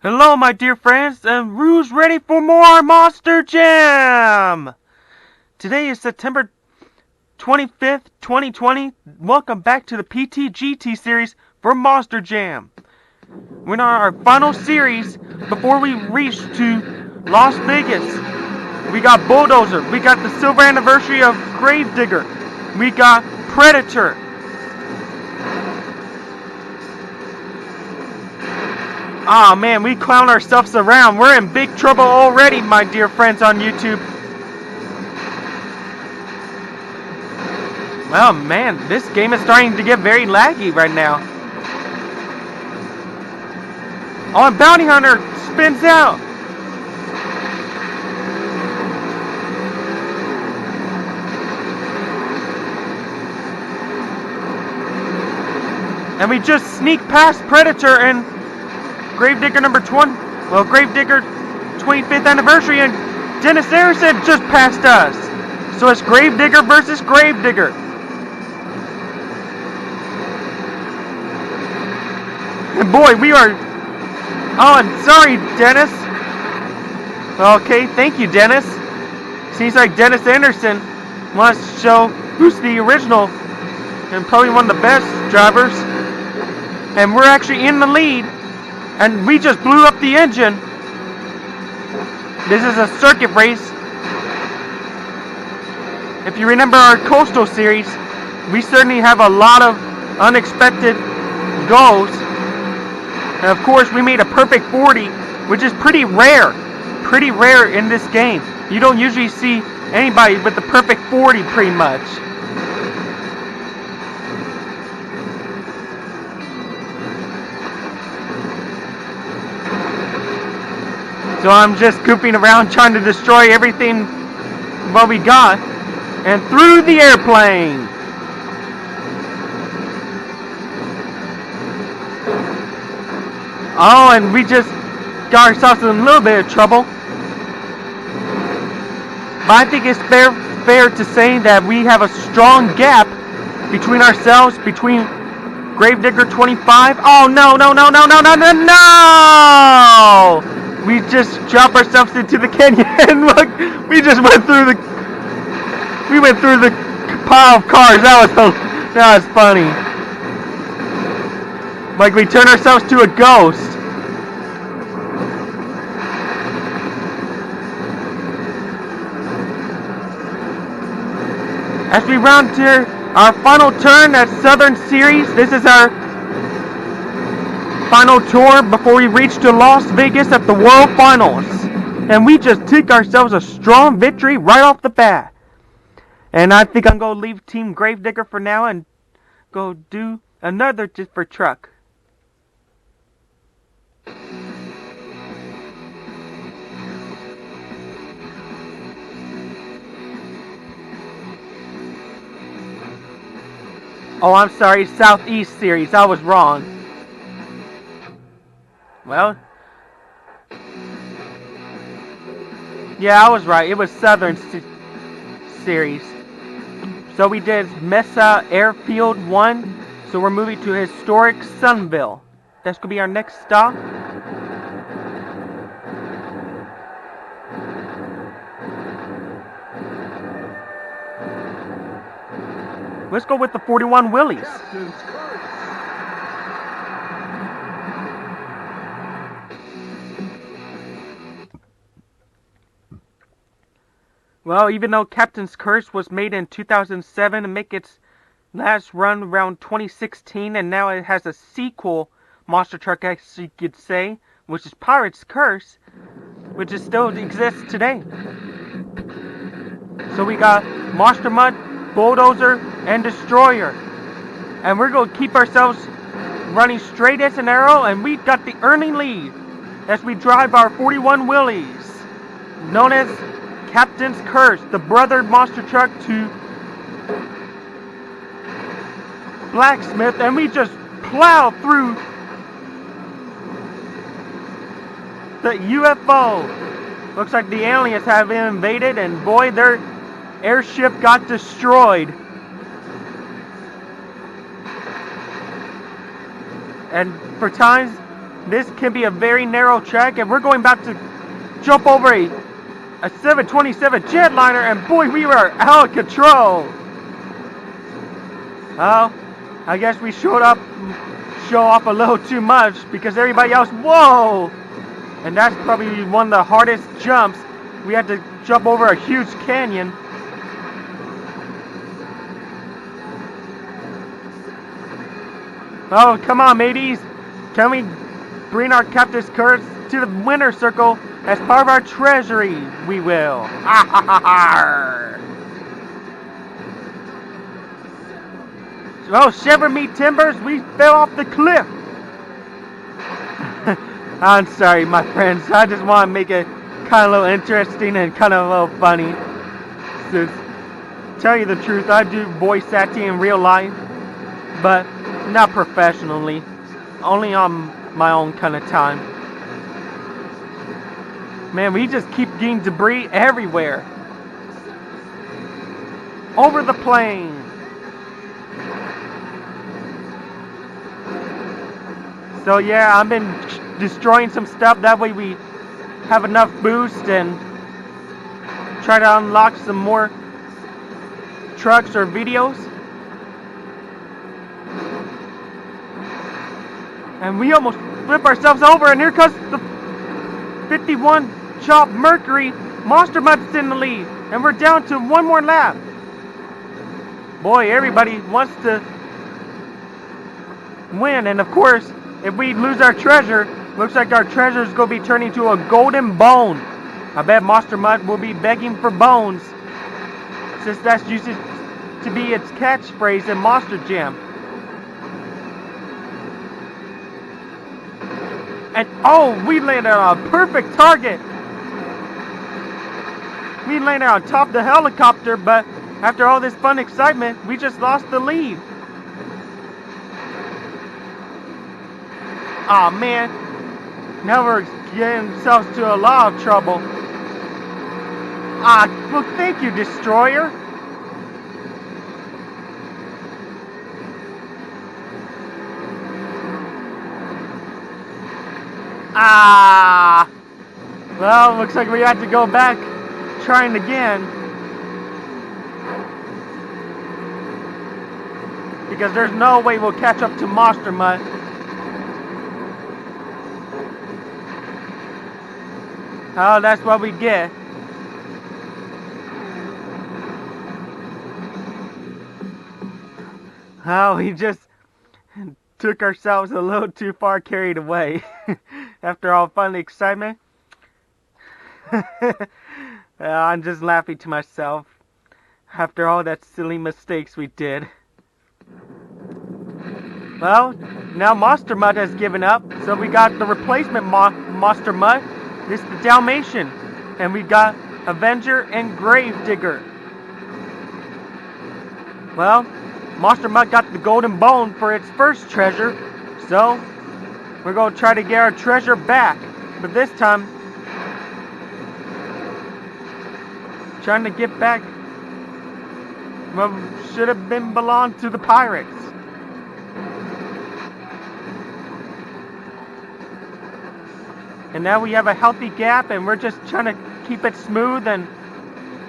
Hello, my dear friends, and who's ready for more Monster Jam? Today is September 25th, 2020. Welcome back to the PTGT series for Monster Jam. We're on our final series before we reach to Las Vegas. We got Bulldozer, we got the silver anniversary of Gravedigger, we got Predator. Aw, man, we clown ourselves around. We're in big trouble already, my dear friends on YouTube. Well, man, this game is starting to get very laggy right now. Oh, and Bounty Hunter spins out. And we just sneak past Predator and Gravedigger number 20. Well, Gravedigger 25th anniversary, and Dennis Harrison just passed us. So it's Gravedigger versus Gravedigger. And boy, we are... Oh, and sorry, Dennis. Okay, thank you, Dennis. Seems like Dennis Anderson wants to show who's the original and probably one of the best drivers. And we're actually in the lead. And we just blew up the engine. This is a circuit race. If you remember our Coastal series, we certainly have a lot of unexpected goals. And of course, we made a perfect 40, which is pretty rare. Pretty rare in this game. You don't usually see anybody with the perfect 40 pretty much. So I'm just goofing around trying to destroy everything what we got. And through the airplane. Oh, and we just got ourselves in a little bit of trouble. But I think it's fair to say that we have a strong gap between ourselves, between Gravedigger 25. Oh, no. We just dropped ourselves into the canyon. Look, we just went through the pile of cars. That was funny. Like we turned ourselves to a ghost. As we round to our final turn at Southern Series, this is our final tour before we reach to Las Vegas at the World Finals. And we just took ourselves a strong victory right off the bat. And I think I'm going to leave Team Gravedigger for now and go do another just for truck. Oh, I'm sorry, Southeast Series. I was wrong. Well, yeah, I was right. It was Southern Series. So we did Mesa Airfield 1. So we're moving to historic Sunville. That's going to be our next stop. Let's go with the 41 Willies. Well, even though Captain's Curse was made in 2007 and make its last run around 2016, and now it has a sequel monster truck, as you could say, which is Pirate's Curse, which is still exists today. So we got Monster Mud, Bulldozer, and Destroyer. And we're going to keep ourselves running straight as an arrow, and we got the early lead as we drive our 41 Willies, known as Captain's Curse, the brother monster truck to Blacksmith, and we just plow through the UFO. Looks like the aliens have invaded, and boy, their airship got destroyed. And for times, this can be a very narrow track, and we're going about to jump over a 727 jetliner, and boy, we were out of control. Well, I guess we show off a little too much because everybody else, whoa! And that's probably one of the hardest jumps. We had to jump over a huge canyon. Oh, come on, mateys. Can we bring our captain's curse to the winner's circle as part of our treasury? We will. Oh, shiver me timbers, we fell off the cliff. I'm sorry, my friends. I just want to make it kind of a little interesting and kind of a little funny. So, tell you the truth, I do voice acting in real life, but not professionally. Only on my own kind of time. Man, we just keep getting debris everywhere. Over the plane. So yeah, I've been destroying some stuff. That way we have enough boost and try to unlock some more trucks or videos. And we almost flip ourselves over, and here comes the 51 Chop Mercury. Monster Mutt's in the lead, and we're down to one more lap. Boy, everybody wants to win, and of course, if we lose our treasure, looks like our treasure is going to be turning to a golden bone. I bet Monster Mutt will be begging for bones, since that's used to be its catchphrase in Monster Jam. And oh, we landed on a perfect target. We landed on top of the helicopter, but after all this fun excitement, we just lost the lead. Aw, man. Now we're getting ourselves to a lot of trouble. Ah, well, thank you, Destroyer. Ah! Well, looks like we have to go back trying again. Because there's no way we'll catch up to Monster Mutt. Oh, that's what we get. Oh, we just took ourselves a little too far carried away. After all fun excitement. I'm just laughing to myself. After all that silly mistakes we did. Well, now Monster Mutt has given up. So we got the replacement Monster Mutt. This is the Dalmatian. And we got Avenger and Gravedigger. Well, Monster Mutt got the golden bone for its first treasure. So we're going to try to get our treasure back. But this time, trying to get back what should have been belonged to the pirates. And now we have a healthy gap, and we're just trying to keep it smooth and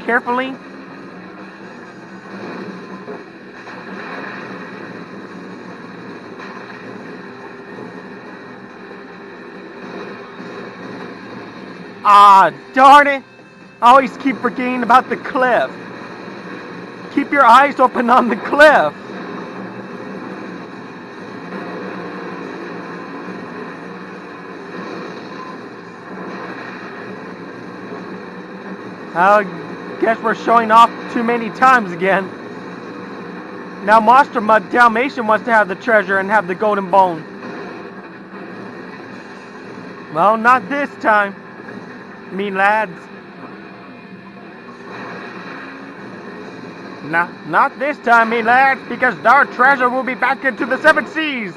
carefully. Ah, darn it! I always keep forgetting about the cliff. Keep your eyes open on the cliff. I guess we're showing off too many times again. Now Monster Mutt Dalmatian wants to have the treasure and have the golden bone. Well, not this time, me lads. Not this time, me lads, because our treasure will be back into the seven seas,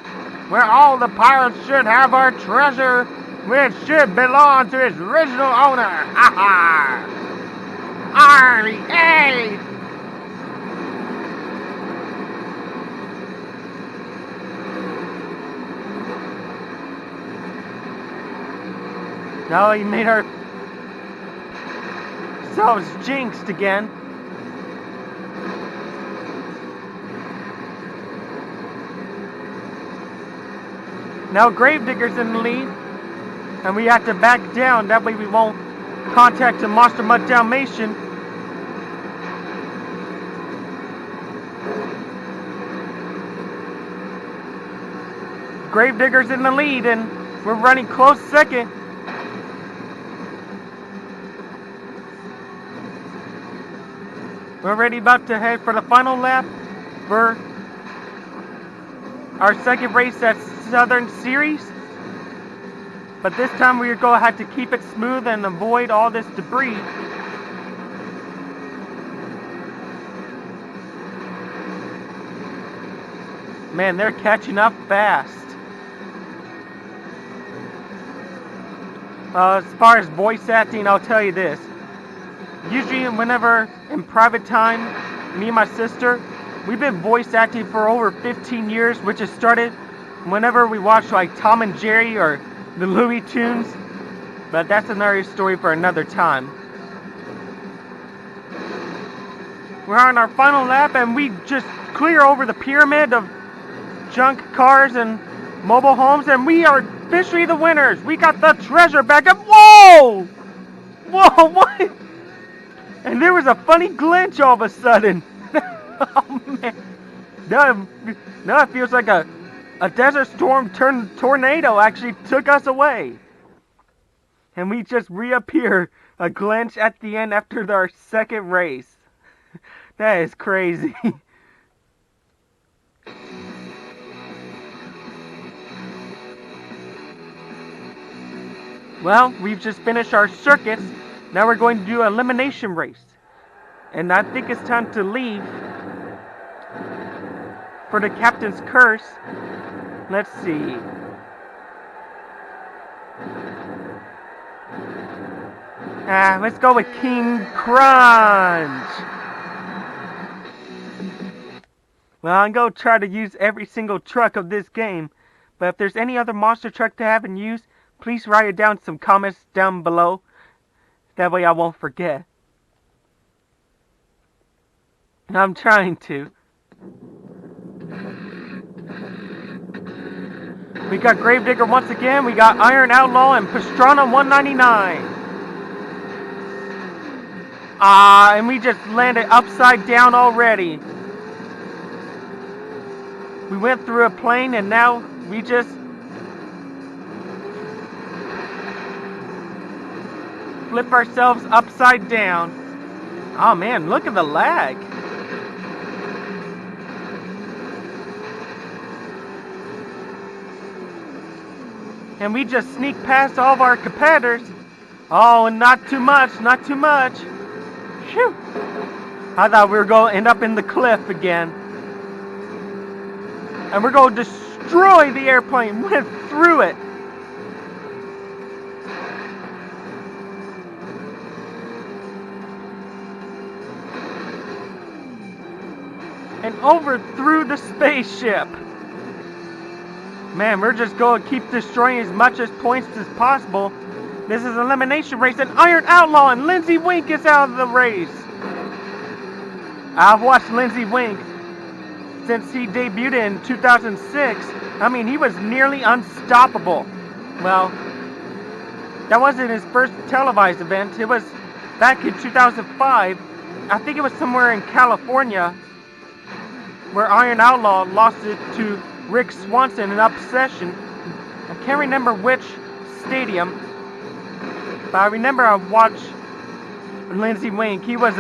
where all the pirates should have our treasure, which should belong to its original owner. Ha ha! R.E.A. Now he made ourselves jinxed again. Now Gravedigger's in the lead, and we have to back down. That way we won't contact the Monster Mutt Dalmatian. Gravedigger's in the lead, and we're running close second. We're already about to head for the final lap for our second race at Southern Series. But this time we're going to have to keep it smooth and avoid all this debris. Man, they're catching up fast. As far as voice acting, I'll tell you this. Usually whenever in private time, me and my sister, we've been voice acting for over 15 years, which has started whenever we watch like Tom and Jerry or the Looney Tunes. But that's another story for another time. We're on our final lap and we just clear over the pyramid of junk cars and mobile homes, and we are officially the winners. We got the treasure back up. Whoa! Whoa, what? And there was a funny glitch all of a sudden. Oh man. Now it feels like a desert storm turned tornado actually took us away. And we just reappear a glitch at the end after our second race. That is crazy. Well, we've just finished our circuits. Now we're going to do an elimination race. And I think it's time to leave for the captain's curse. Let's see. Let's go with King Crunch. Well, I'm going to try to use every single truck of this game. But if there's any other monster truck that I haven't used, please write it down in some comments down below. That way I won't forget. I'm trying to. We got Gravedigger once again. We got Iron Outlaw and Pastrana 199. And we just landed upside down already. We went through a plane and now we just flip ourselves upside down. Oh man, look at the lag. And we just sneak past all of our competitors. Oh, not too much, not too much. Phew. I thought we were going to end up in the cliff again. And we're going to destroy the airplane. Went through it. And overthrew the spaceship. Man, we're just going to keep destroying as much as points as possible. This is an elimination race, and Iron Outlaw and Lindsay Wink is out of the race. I've watched Lindsay Wink since he debuted in 2006. I mean, he was nearly unstoppable. Well, that wasn't his first televised event. It was back in 2005. I think it was somewhere in California, where Iron Outlaw lost it to Rick Swanson in Obsession. I can't remember which stadium, but I remember I watched Lindsay Wink. He was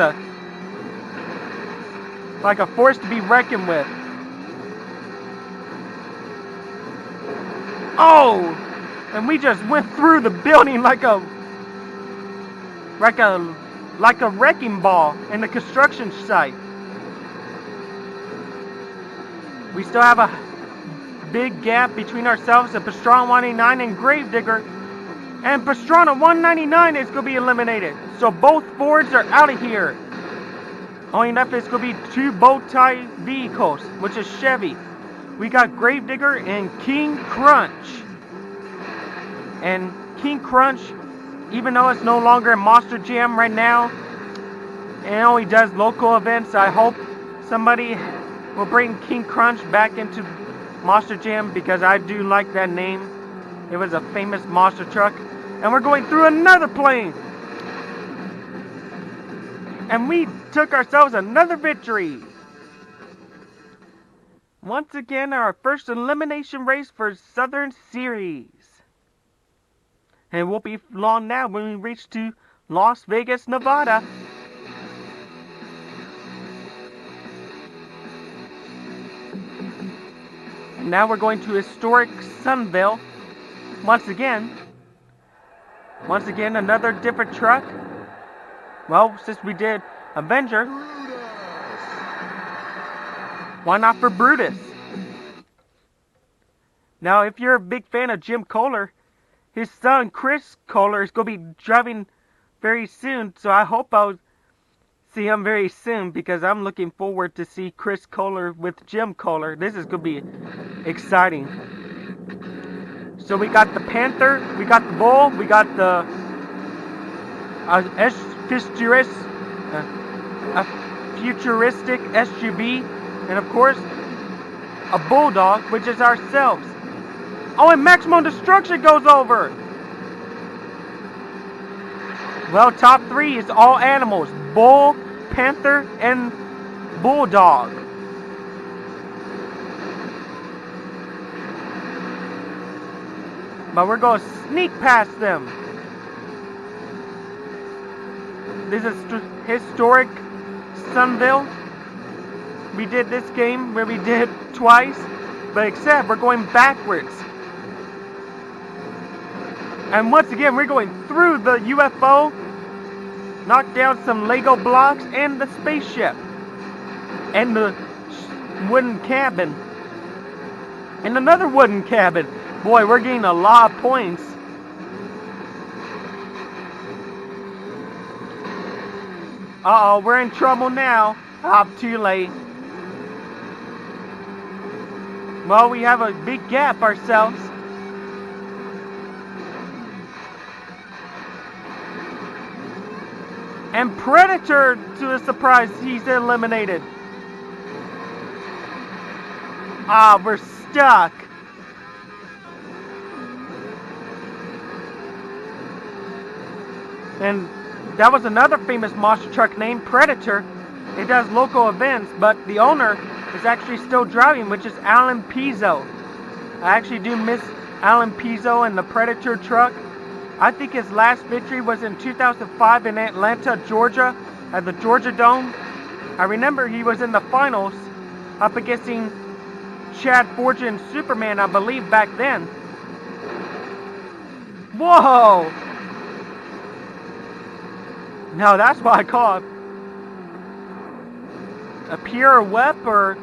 like a force to be reckoned with. Oh! And we just went through the building like a wrecking ball in the construction site. We still have a big gap between ourselves and Pastrana 199 and Gravedigger. And Pastrana 199 is going to be eliminated. So both Fords are out of here. Only enough is going to be two bow tie vehicles, which is Chevy. We got Gravedigger and King Crunch. And King Crunch even though it's no longer in Monster Jam right now, it only does local events. I hope somebody will bring King Crunch back into Monster Jam because I do like that name. It was a famous monster truck. And we're going through another plane. And we took ourselves another victory. Once again, our first elimination race for Southern Series. And it won't be long now when we reach to Las Vegas, Nevada. And now we're going to historic Sunville. Once again, another different truck. Well, since we did Avenger, why not for Brutus? Now, if you're a big fan of Jim Kohler, his son Chris Kohler is going to be driving very soon. So I hope I'll see him very soon because I'm looking forward to see Chris Kohler with Jim Kohler. This is going to be exciting. So we got the Panther, we got the Bull, we got the futuristic SUV, and of course, a Bulldog, which is ourselves. Oh, and Maximum Destruction goes over! Well, top 3 is all animals. Bull, Panther, and Bulldog. But we're going to sneak past them. This is historic Sunville. We did this game where we did twice, but except we're going backwards. And once again, we're going through the UFO, knock down some Lego blocks and the spaceship, and the wooden cabin, and another wooden cabin. Boy, we're getting a lot of points. Uh-oh, we're in trouble now. I'm too late. Well, we have a big gap ourselves. And Predator, to a surprise, he's eliminated. Ah, we're stuck. And that was another famous monster truck named Predator. It does local events, but the owner is actually still driving, which is Alan Pizzo. I actually do miss Alan Pizzo and the Predator truck. I think his last victory was in 2005 in Atlanta, Georgia, at the Georgia Dome. I remember he was in the finals up against Chad Forge and Superman, I believe, back then. Whoa! No, that's what I call it. A pure whip or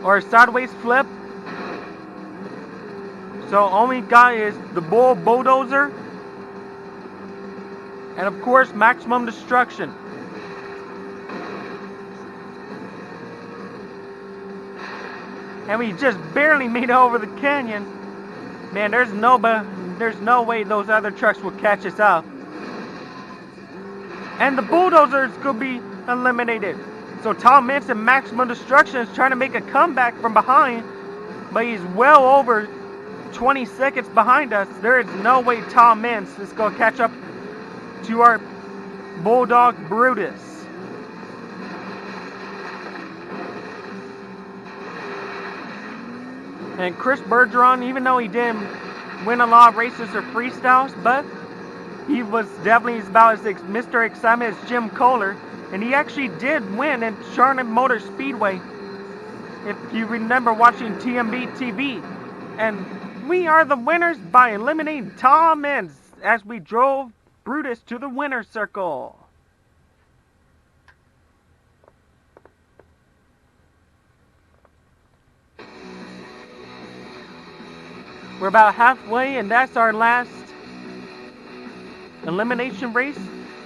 a sideways flip. So only guy is the Bull Bulldozer. And of course, Maximum Destruction. And we just barely made it over the canyon. Man, there's no way those other trucks will catch us up. And the Bulldozer is going to be eliminated. So Tom Mintz and Maximum Destruction is trying to make a comeback from behind. But he's well over 20 seconds behind us. There is no way Tom Mintz is going to catch up to our Bulldog Brutus. And Chris Bergeron, even though he didn't win a lot of races or freestyles, but he was definitely about as Mr. Excitement as Jim Kohler. And he actually did win in Charlotte Motor Speedway, if you remember watching TMB TV. And we are the winners by eliminating Tom Mintz as we drove Brutus to the winner's circle. We're about halfway, and that's our last elimination race.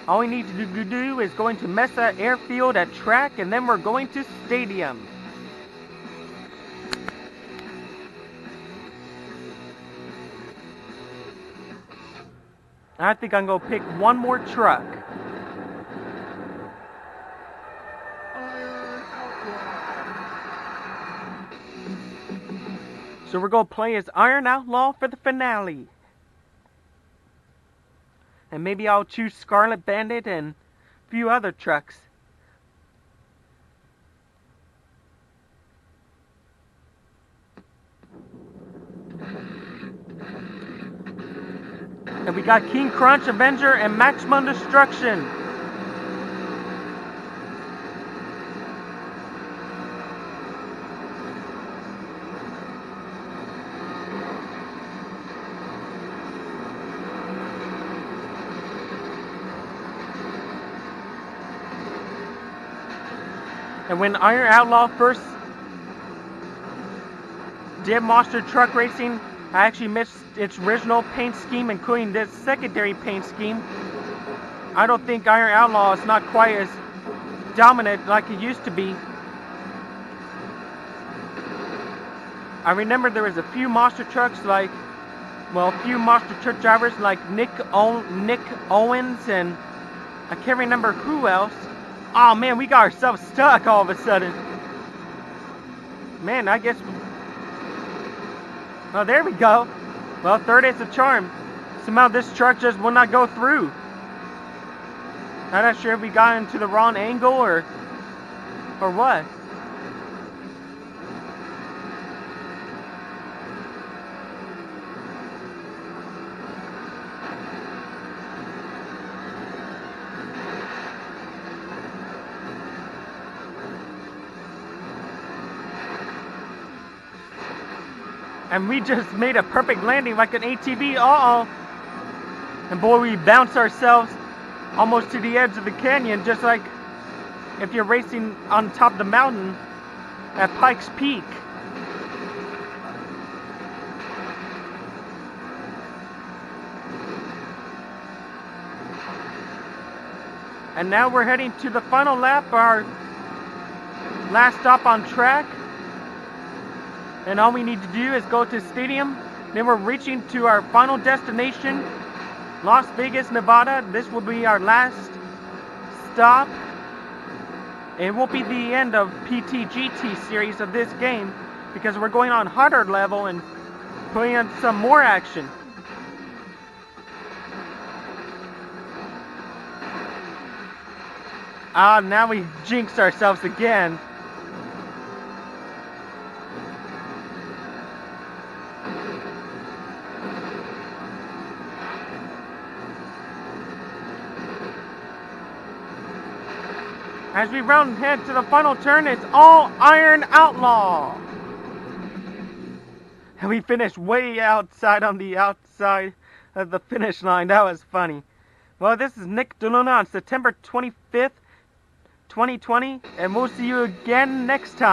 All we need to do is going to Mesa Airfield at track, and then we're going to Stadium. I think I'm gonna pick one more truck. So we're gonna play as Iron Outlaw for the finale. And maybe I'll choose Scarlet Bandit and a few other trucks. And we got King Crunch, Avenger, and Maximum Destruction. And when Iron Outlaw first did Monster Truck Racing, I actually missed its original paint scheme, including this secondary paint scheme. I don't think Iron Outlaw is not quite as dominant like it used to be. I remember there was a few monster trucks like, well, a few monster truck drivers like Nick Owens, and I can't remember who else. Oh man, we got ourselves stuck all of a sudden. Man, I guess... Oh, there we go. Well, third is a charm. Somehow this truck just will not go through. I'm not sure if we got into the wrong angle or what. And we just made a perfect landing like an ATV. Uh-oh. And boy, we bounced ourselves almost to the edge of the canyon, just like if you're racing on top of the mountain at Pikes Peak. And now we're heading to the final lap, our last stop on track. And all we need to do is go to the stadium. Then we're reaching to our final destination, Las Vegas, Nevada. This will be our last stop. It won't be the end of PTGT series of this game, because we're going on harder level and putting in some more action. Ah, now we jinxed ourselves again. As we round ahead to the final turn, it's all Iron Outlaw. And we finished way outside on the outside of the finish line. That was funny. Well, this is Nick DeLuna on September 25th, 2020, and we'll see you again next time.